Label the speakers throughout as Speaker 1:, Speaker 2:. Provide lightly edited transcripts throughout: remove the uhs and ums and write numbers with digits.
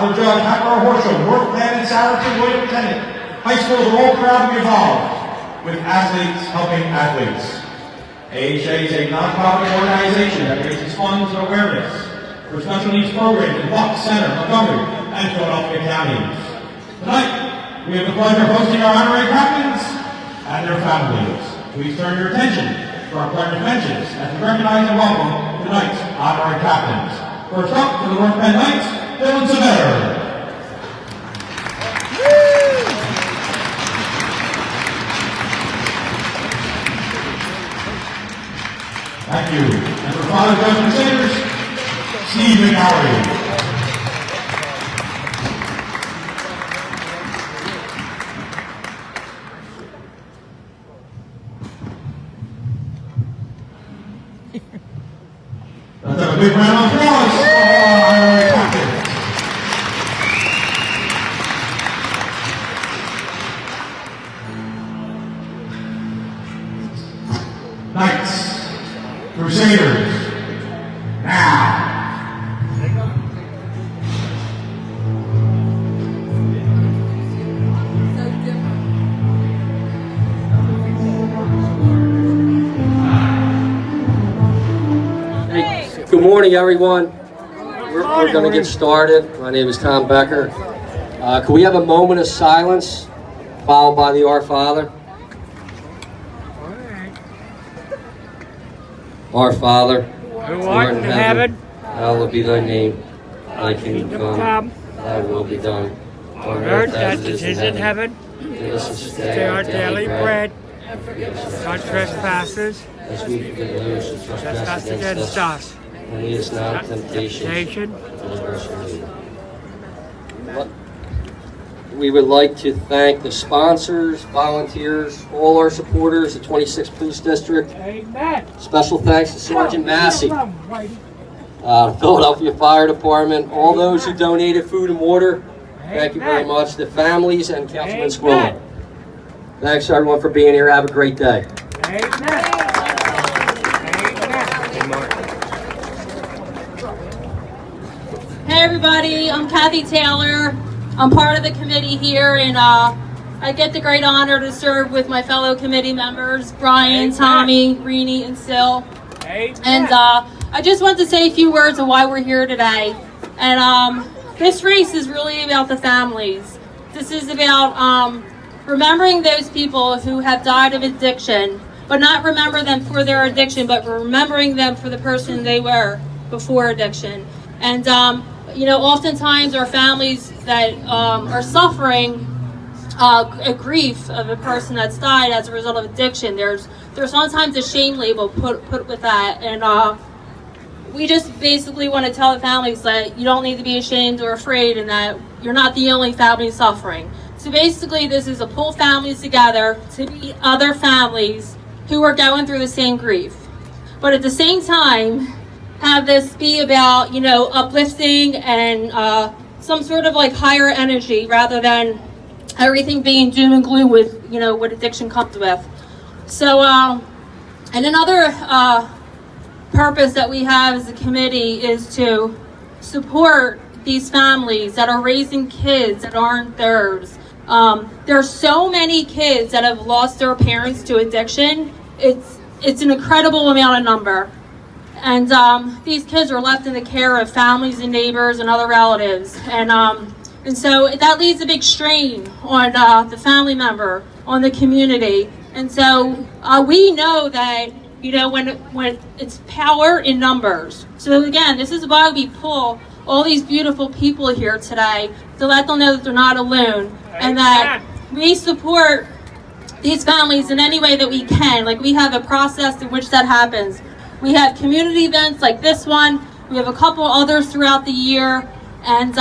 Speaker 1: Father Judge Hepburn Horsham, North Penn and Sourton, William Tennant. High schools are all proud to be involved with athletes helping athletes. AHA is a nonprofit organization that raises funds and awareness for special needs programs in Bucks, Center, Montgomery, and Philadelphia counties. Tonight, we have the pleasure of hosting our honorary captains and their families. Please turn your attention to our pledge of mentions as we recognize and welcome tonight's honorary captains. First up, for the North Penn Knights, Dylan Severe. Thank you. And for Father Judge Crusaders, Steve McHowry. Let's have a big round of applause for our honorary captains. Knights, Crusaders, now.
Speaker 2: Good morning, everyone. We're going to get started. My name is Tom Becker. Can we have a moment of silence, followed by the Our Father? Our Father, who art in heaven, hallowed be thy name. Thy kingdom come, thy will be done, on earth as it is in heaven. Give us this day our daily bread, and forgive us our trespasses, as we forgive those who trespass against us. And lead us not into temptation, but deliver us from evil. We would like to thank the sponsors, volunteers, all our supporters, the 26th Police District. Amen. Special thanks to Sergeant Massey, Philadelphia Fire Department, all those who donated food and water. Thank you very much. The families and Councilman Squilla. Thanks everyone for being here. Have a great day. Amen.
Speaker 3: Hey everybody, I'm Kathy Taylor. I'm part of the committee here, and I get the great honor to serve with my fellow committee members, Brian, Tommy, Reenie, and Sil. And I just want to say a few words of why we're here today. And this race is really about the families. This is about remembering those people who have died of addiction, but not remember them for their addiction, but remembering them for the person they were before addiction. And you know, oftentimes our families that are suffering a grief of a person that's died as a result of addiction, there's sometimes a shame label put with that, and we just basically want to tell the families that you don't need to be ashamed or afraid, and that you're not the only family suffering. So basically, this is to pull families together to meet other families who are going through the same grief, but at the same time have this be about, you know, uplifting and some sort of like higher energy rather than everything being doom and gloom with, you know, what addiction comes with. So, and another purpose that we have as a committee is to support these families that are raising kids that aren't theirs. There are so many kids that have lost their parents to addiction. It's an incredible amount of number. And these kids are left in the care of families and neighbors and other relatives. And so that leaves a big strain on the family member, on the community. And so we know that, you know, when it's power in numbers. So again, this is why we pull all these beautiful people here today, to let them know that they're not alone, and that we support these families in any way that we can. Like, we have a process in which that happens. We have community events like this one. We have a couple others throughout the year. And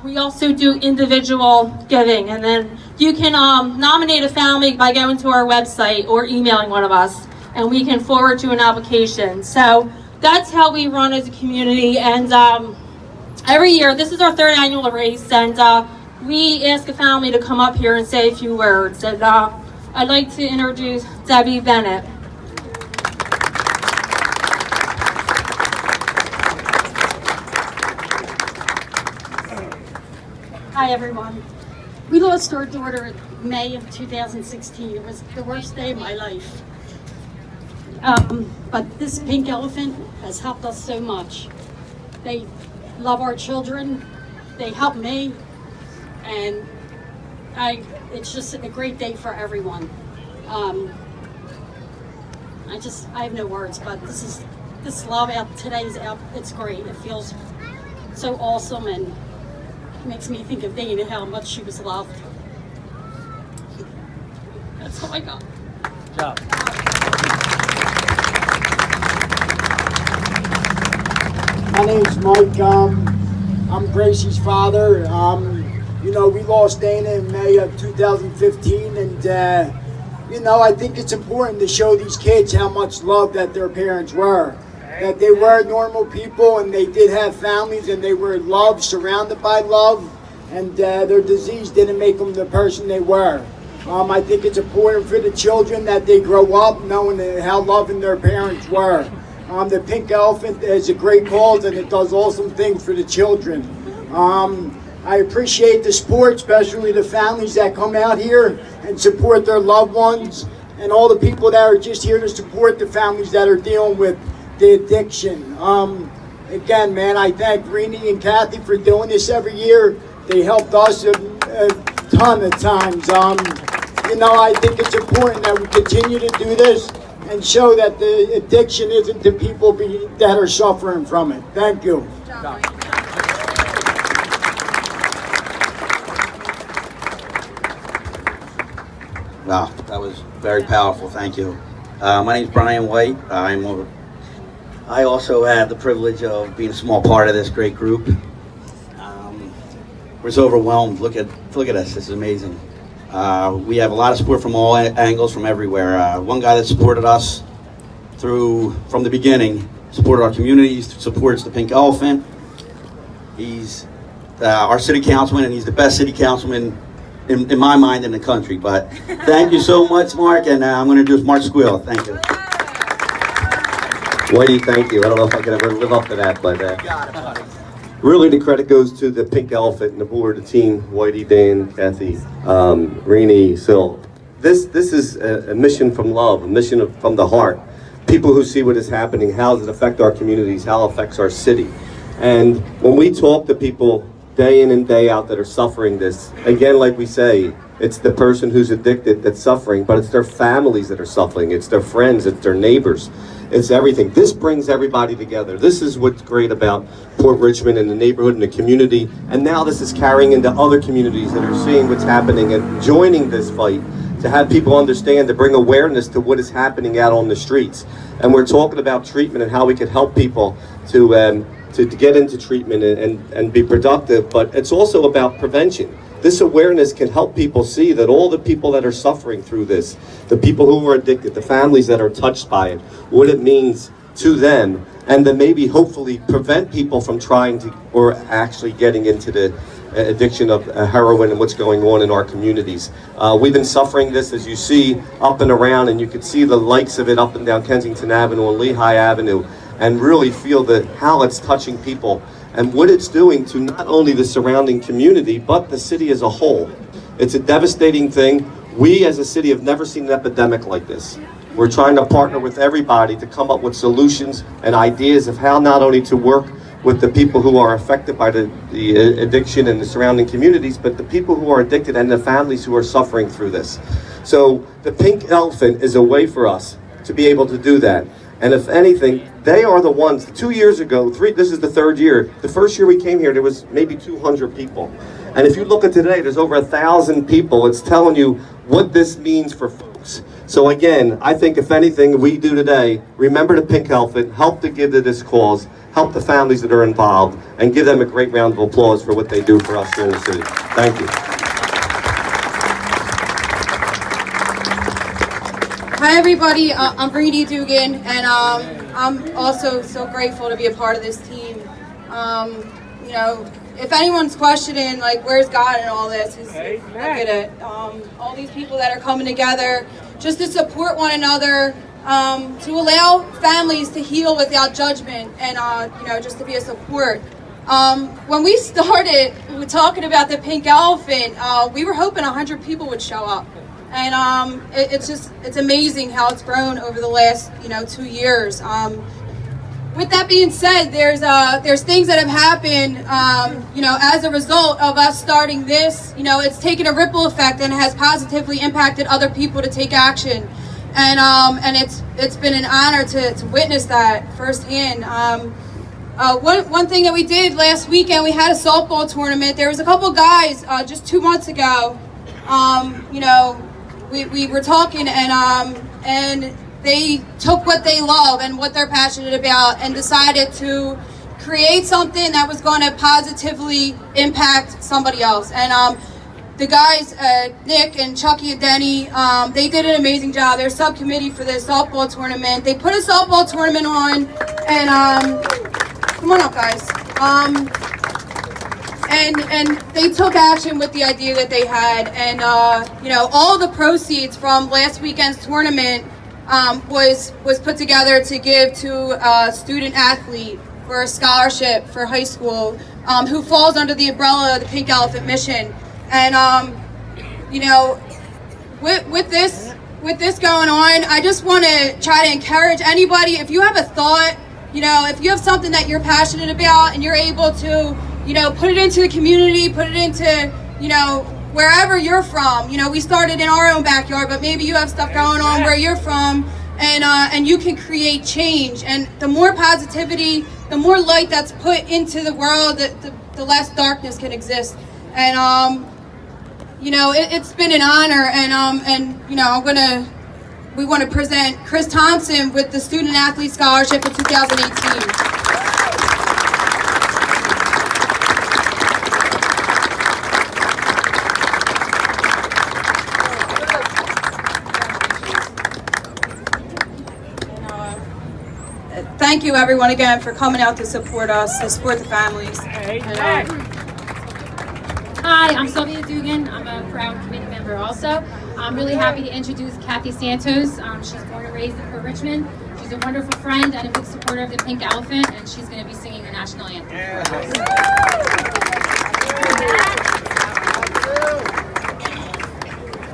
Speaker 3: we also do individual giving. And then you can nominate a family by going to our website or emailing one of us, and we can forward you an application. So that's how we run as a community. And every year, this is our third annual race, and we ask a family to come up here and say a few words. And I'd like to introduce Debbie Bennett.
Speaker 4: Hi everyone. We lost our daughter in May of 2016. It was the worst day of my life. But this Pink Elephant has helped us so much. They love our children, they help me, and it's just a great day for everyone. I have no words, but this love out today's out, it's great. It feels so awesome and makes me think of Dana, how much she was loved. That's all I got.
Speaker 5: Good job.
Speaker 6: My name's Mike. I'm Gracie's father. You know, we lost Dana in May of 2015, and you know, I think it's important to show these kids how much love that their parents were. That they were normal people, and they did have families, and they were loved, surrounded by love, and their disease didn't make them the person they were. I think it's important for the children that they grow up knowing how loving their parents were. The Pink Elephant is a great cause, and it does awesome things for the children. I appreciate the support, especially the families that come out here and support their loved ones, and all the people that are just here to support the families that are dealing with the addiction. Again, man, I thank Rini and Kathy for doing this every year. They helped us a ton of times. You know, I think it's important that we continue to do this and show that the addiction isn't to people that are suffering from it. Thank you.
Speaker 7: Wow, that was very powerful. Thank you. My name is Brian White. I also had the privilege of being a small part of this great group. We're so overwhelmed. Look at us. This is amazing. We have a lot of support from all angles, from everywhere. One guy that supported us from the beginning, supported our communities, supports the Pink Elephant. He's our city councilman, and he's the best city councilman in my mind in the country. But thank you so much, Mark, and I'm going to introduce Mark Squill. Thank you.
Speaker 8: Whitey, thank you. I don't know if I can ever live up to that, but really the credit goes to the Pink Elephant and the board, the team, Whitey, Dan, Kathy, Rini, Sil. This is a mission from love, a mission from the heart. People who see what is happening, how does it affect our communities, how it affects our city. And when we talk to people day in and day out that are suffering this, again, like we say, it's the person who's addicted that's suffering, but it's their families that are suffering, it's their friends, it's their neighbors, it's everything. This brings everybody together. This is what's great about Port Richmond and the neighborhood and the community, and now this is carrying into other communities that are seeing what's happening and joining this fight to have people understand, to bring awareness to what is happening out on the streets. And we're talking about treatment and how we can help people to get into treatment and be productive, but it's also about prevention. This awareness can help people see that all the people that are suffering through this, the people who are addicted, the families that are touched by it, what it means to them, and then maybe hopefully prevent people from trying to or actually getting into the addiction of heroin and what's going on in our communities. We've been suffering this, as you see, up and around, and you can see the likes of it up and down Kensington Avenue and Lehigh Avenue, and really feel how it's touching people and what it's doing to not only the surrounding community, but the city as a whole. It's a devastating thing. We as a city have never seen an epidemic like this. We're trying to partner with everybody to come up with solutions and ideas of how not only to work with the people who are affected by the addiction in the surrounding communities, but the people who are addicted and the families who are suffering through this. So the Pink Elephant is a way for us to be able to do that. And if anything, they are the ones, 2 years ago, this is the third year. The first year we came here, there was maybe 200 people. And if you look at today, there's over 1,000 people. It's telling you what this means for folks. So again, I think if anything we do today, remember the Pink Elephant, help to give to this cause, help the families that are involved, and give them a great round of applause for what they do for us here in the city. Thank you.
Speaker 9: Hi everybody, I'm Rini Dugan, and I'm also so grateful to be a part of this team. You know, if anyone's questioning like where's God in all this, look at it. All these people that are coming together just to support one another, to allow families to heal without judgment, and you know, just to be a support. When we started talking about the Pink Elephant, we were hoping 100 people would show up. And it's amazing how it's grown over the last, 2 years. With that being said, there's things that have happened, as a result of us starting this. It's taken a ripple effect and has positively impacted other people to take action. And it's been an honor to witness that firsthand. One thing that we did last weekend, we had a softball tournament. There was a couple guys just 2 months ago. We were talking and they took what they love and what they're passionate about and decided to create something that was going to positively impact somebody else. And the guys, Nick and Chucky and Denny, they did an amazing job. They're subcommittee for this softball tournament. They put a softball tournament on, and come on up, guys. And they took action with the idea that they had, and all the proceeds from last weekend's tournament was put together to give to a student athlete for a scholarship for high school who falls under the umbrella of the Pink Elephant Mission. And with this going on, I just want to try to encourage anybody. If you have a thought, if you have something that you're passionate about and you're able to, put it into the community, put it into, wherever you're from. We started in our own backyard, but maybe you have stuff going on where you're from, and you can create change. And the more positivity, the more light that's put into the world, the less darkness can exist. And it's been an honor, and we want to present Chris Thompson with the Student Athlete Scholarship in 2018. Thank you, everyone, again, for coming out to support us, to support the families.
Speaker 5: Hi, I'm Sylvia Dugan. I'm a proud committee member also. I'm really happy to introduce Kathy Santos. She's born and raised in Port Richmond. She's a wonderful friend and a big supporter of the Pink Elephant, and she's going to be singing the national anthem.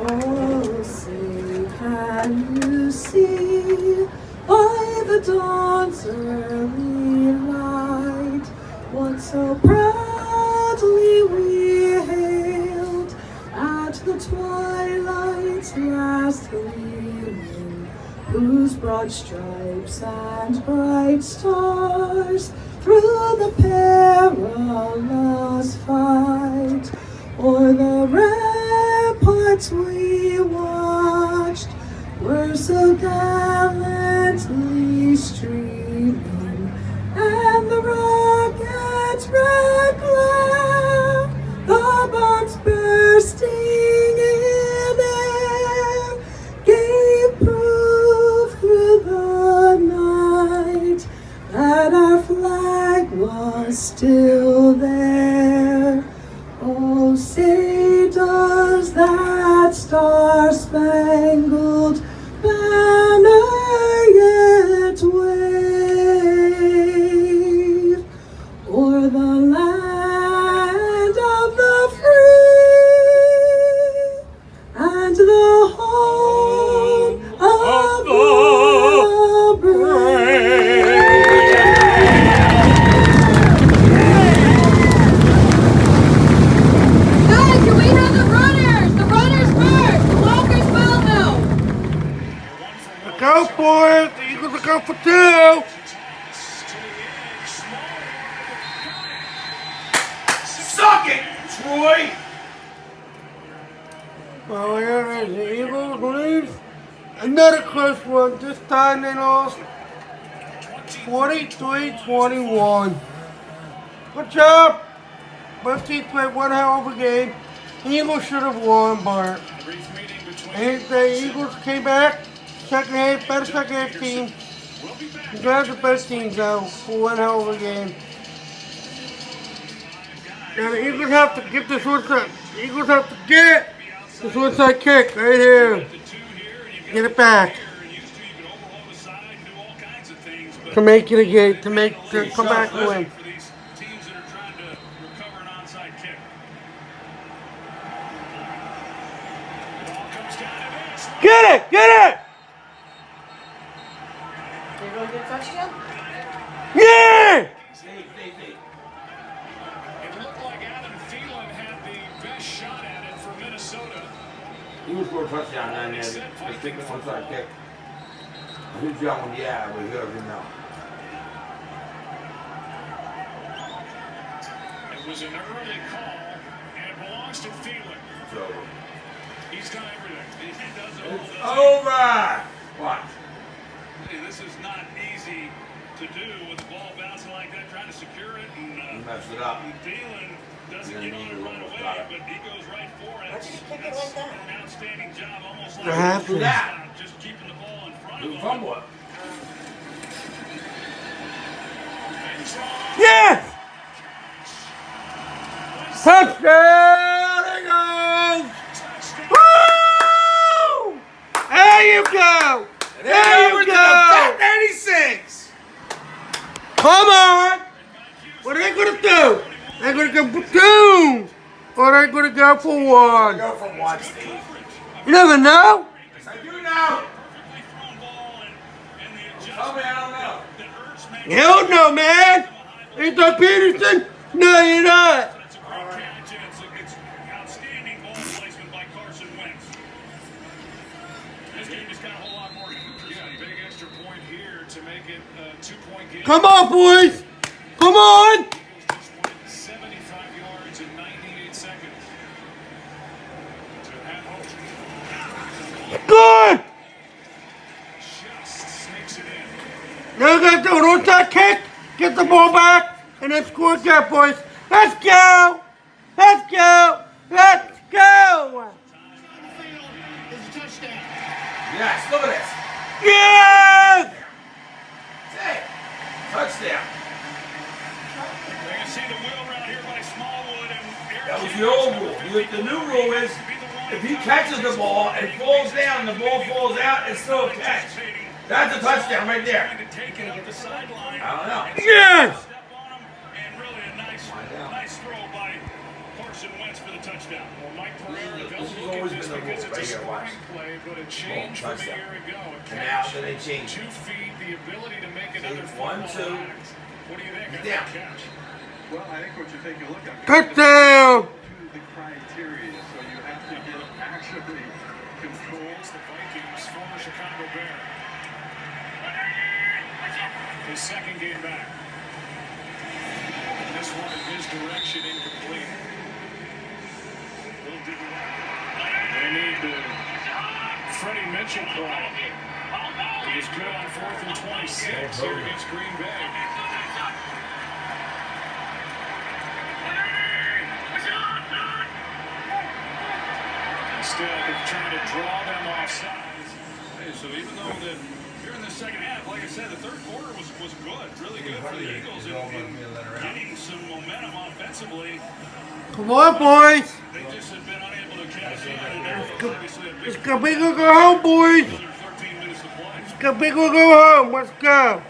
Speaker 10: Oh, say, can you see by the dawn's early light what so proudly we hailed at the twilight's last gleaming, whose broad stripes and bright stars through the perilous fight o'er the ramparts we watched were so gallantly streaming, and the rocket's red glare, the bombs bursting in air, gave proof through the night that our flag was still there. Oh, say does that star-spangled banner yet wave o'er the land of the free and the home of the brave?
Speaker 9: Guys, can we have the runners? The runners first. The walkers follow.
Speaker 10: Go for it! The Eagles are going for two!
Speaker 1: Suck it, Troy!
Speaker 10: Well, here it is. The Eagles lead. Another close one. This time they lost 43-21. Good job! Both teams played one hell of a game. The Eagles should have won, but the Eagles came back. Second half, better second half team. Congrats to both teams though for one hell of a game. And the Eagles have to get this one side. The Eagles have to get this one side kick right here. Get it back. To make it again, to come back and win. Get it! Get it!
Speaker 9: Did you really get a touchdown?
Speaker 10: Yeah!
Speaker 11: It looked like Adam Thielen had the best shot at it for Minnesota.
Speaker 12: He was for a touchdown down there. Let's take the onside kick. Who's that one? Yeah, but he doesn't know.
Speaker 11: It was an early call, and it belongs to Thielen.
Speaker 12: It's over.
Speaker 11: He's done everything. He does it all.
Speaker 12: It's over! Watch.
Speaker 11: Hey, this is not easy to do with the ball bouncing like that, trying to secure it. And,
Speaker 12: He messed it up.
Speaker 11: Thielen doesn't get on it right away, but he goes right for it.
Speaker 9: Why did you kick it like that?
Speaker 11: An outstanding job, almost like
Speaker 10: What happened?
Speaker 12: That.
Speaker 11: just keeping the ball in front
Speaker 12: Do
Speaker 11: of
Speaker 12: fumble
Speaker 11: him.
Speaker 12: it.
Speaker 10: Yes! Touchdown! There goes! Woo! There you go! There you go!
Speaker 12: 96!
Speaker 10: Come on! What are they gonna do? They're gonna go for two! Or they're gonna go for one?
Speaker 12: Go for one, Steve.
Speaker 10: You never know?
Speaker 12: Yes, I do now. Tell me, I don't know.
Speaker 10: You don't know, man! Ain't that Peterson? No, you're not!
Speaker 11: It's a great catch, and it's outstanding ball placement by Carson Wentz. This game just got a whole lot more interesting. Yeah, big extra point here to make it a 2-point game.
Speaker 10: Come on, boys! Come on!
Speaker 11: Eagles just went 75 yards in 98 seconds. To have hope.
Speaker 10: Good!
Speaker 11: Just snakes it in.
Speaker 10: Now we gotta do an onside kick, get the ball back, and then score again, boys. Let's go! Let's go! Let's go!
Speaker 12: Yes, look at this.
Speaker 10: Yes!
Speaker 12: Hey, touchdown.
Speaker 11: You can see the wheel around here by Smallwood and Eric.
Speaker 12: That was the old rule. The new rule is if he catches the ball and falls down, the ball falls out, it's still a catch. That's a touchdown right there.
Speaker 11: Take it up the sideline.
Speaker 12: I don't know.
Speaker 10: Yes!
Speaker 11: Step on him, and really a nice throw by Carson Wentz for the touchdown. Well, Mike Pereira
Speaker 12: This
Speaker 11: does
Speaker 12: has
Speaker 11: look
Speaker 12: always
Speaker 11: at this
Speaker 12: been the
Speaker 11: because
Speaker 12: rule
Speaker 11: it's a
Speaker 12: right here, watch.
Speaker 11: scoring play, but it changed
Speaker 12: Boom,
Speaker 11: from a
Speaker 12: touchdown.
Speaker 11: year ago. A
Speaker 12: And now
Speaker 11: catch,
Speaker 12: then they change.
Speaker 11: 2 feet, the ability to make another
Speaker 12: One,
Speaker 11: football
Speaker 12: two.
Speaker 11: act. What do you think of
Speaker 12: Down.
Speaker 11: that catch?
Speaker 13: Well, I think what you're taking a look at.
Speaker 10: Touchdown!
Speaker 13: The criteria, so you have to get actually controls
Speaker 11: The Vikings, former Chicago Bear. His second game back. This one in his direction incomplete. They need the Freddie Mitchell play. He was good on 4th and 26 here against Green Bay. Instead of trying to draw them off sides. Hey, so even though that here in the second half, like I said, the third quarter was good, really good for the Eagles in getting some momentum offensively.
Speaker 10: Come on, boys!
Speaker 11: They just have been unable to catch on. And obviously a
Speaker 10: It's
Speaker 11: big
Speaker 10: gonna be good go home, boys!
Speaker 11: another 13 minutes to play.
Speaker 10: It's gonna be good go home. Let's go!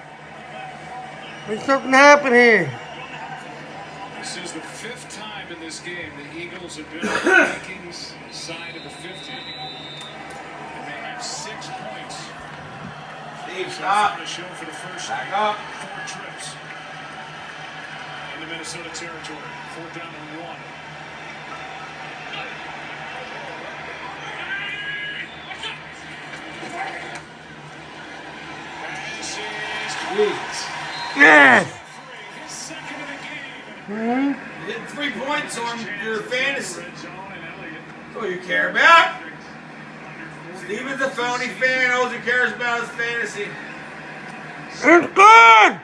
Speaker 10: Make something happen here.
Speaker 11: This is the 5th time in this game the Eagles have been on the Vikings side of the 50. And they have 6 points.
Speaker 12: Steve, stop.
Speaker 11: On the show for the first
Speaker 12: Back up.
Speaker 11: 4 trips into Minnesota territory. 4th down and 1.
Speaker 10: Yes!
Speaker 11: His second of the game.
Speaker 12: You get 3 points on your fantasy. That's all you care about. Steven's a phony fan. All he cares about is fantasy.
Speaker 10: It's good!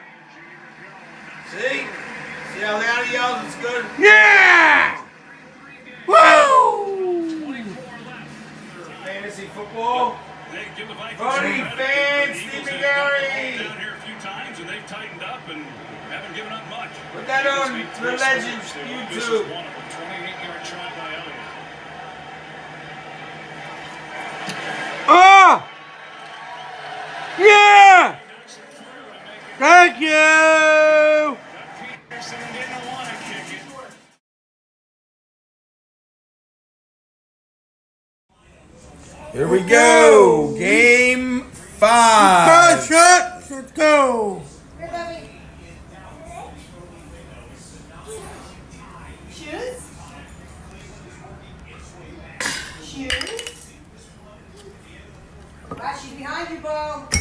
Speaker 12: See? See how loud he yells? It's good.
Speaker 10: Yeah! Woo!
Speaker 12: Fantasy football.
Speaker 11: They give the Vikings
Speaker 12: Phony
Speaker 11: some credit.
Speaker 12: fan,
Speaker 11: The Eagles
Speaker 12: Stevie
Speaker 11: have
Speaker 12: Gary.
Speaker 11: been down here a few times, and they've tightened up and haven't given up much.
Speaker 12: Put that on
Speaker 11: Eagles made
Speaker 12: the
Speaker 11: 3
Speaker 12: Legends
Speaker 11: stops. This is
Speaker 12: YouTube.
Speaker 11: one of them. 28-yard try by Elliott.
Speaker 10: Ah! Yeah! Thank you!
Speaker 11: Peterson didn't want to kick it.
Speaker 12: Here we go. Game 5.
Speaker 10: Shots, let's go.
Speaker 14: Shoes. Shoes. Right, she's behind you, Bo.